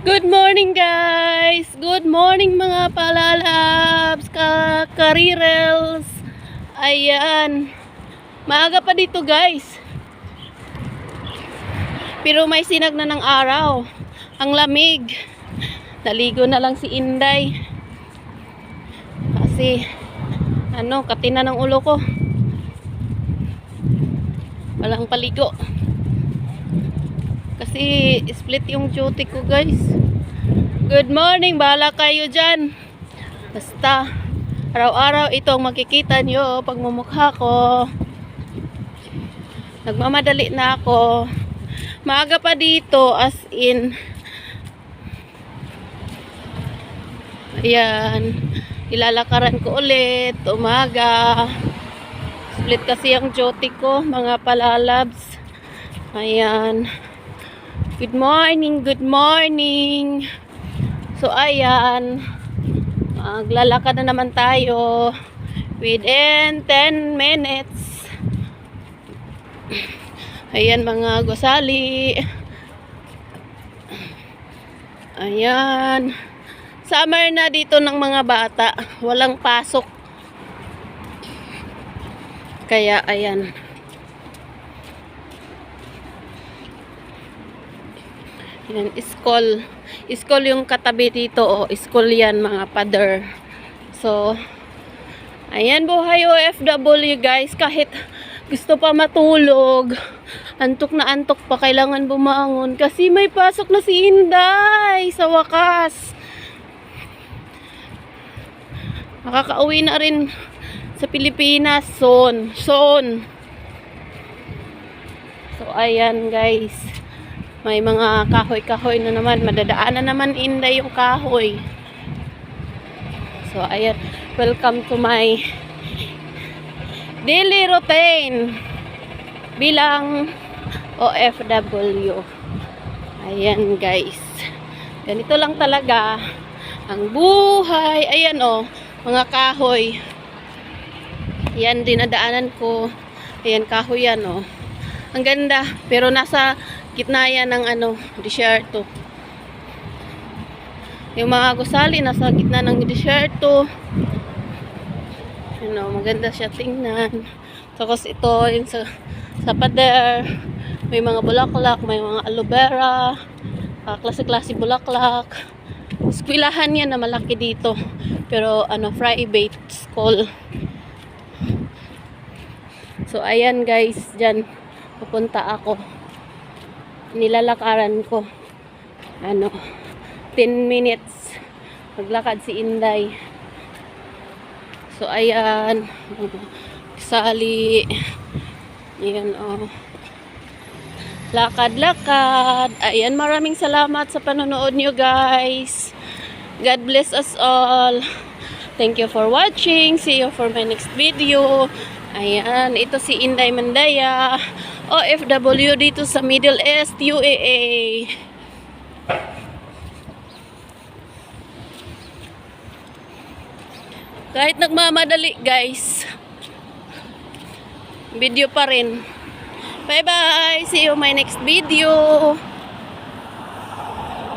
Good morning guys! Good morning mga palalabs, karirels. Ayan. Maaga pa dito guys. Pero may sinag na ng araw. Ang lamig. Naligo na lang si Inday. Kasi katina ng ulo ko. Walang paligo. Kasi split yung duty ko guys. Good morning, bahala kayo dyan. Basta araw-araw itong makikita nyo pagmumukha ko. Nagmamadali na ako. Maaga pa dito, as in. Ayan, ilalakaran ko ulit umaga. Split kasi yung duty ko mga palalabs. Ayan. Good morning, good morning. So ayan, maglalakad na naman tayo within 10 minutes. Ayan mga gusali. Ayan. Summer na dito ng mga bata. Walang pasok. Kaya ayan. Yan, school. School yung katabi dito. School yan mga pader. So, ayan buhay OFW guys. Kahit gusto pa matulog, antok na antok pa, kailangan bumangon. Kasi may pasok na si Inday sa wakas. Makakauwi na rin sa Pilipinas. Soon. So, ayan guys. May mga kahoy-kahoy na naman. Madadaanan naman Inday yung kahoy. So, ayan. Welcome to my daily routine bilang OFW. Ayan, guys. Ganito lang talaga ang buhay. Ayan, mga kahoy. Ayan, dinadaanan ko. Ayan, kahoy yan, Ang ganda. Pero nasa gitna yan ng desierto. Yung mga gusali nasa gitna ng desierto. Maganda siya tingnan. Tapos ito yung sa pader, may mga bulaklak, may mga aloe vera, klase-klase bulaklak. Eskwelahan yan na malaki dito. Pero private school. So ayan guys, dyan pupunta ako. Nilalakaran ko 10 minutes maglakad si Inday. So ayan, sali ayan, lakad. Ayan, maraming salamat sa panonood nyo guys. God bless us all. Thank you for watching. See you for my next video. Ayan, ito si Inday Mandaya, OFW dito sa Middle East, UAE. Kahit nagmamadali guys, video pa rin. Bye bye, see you my next video.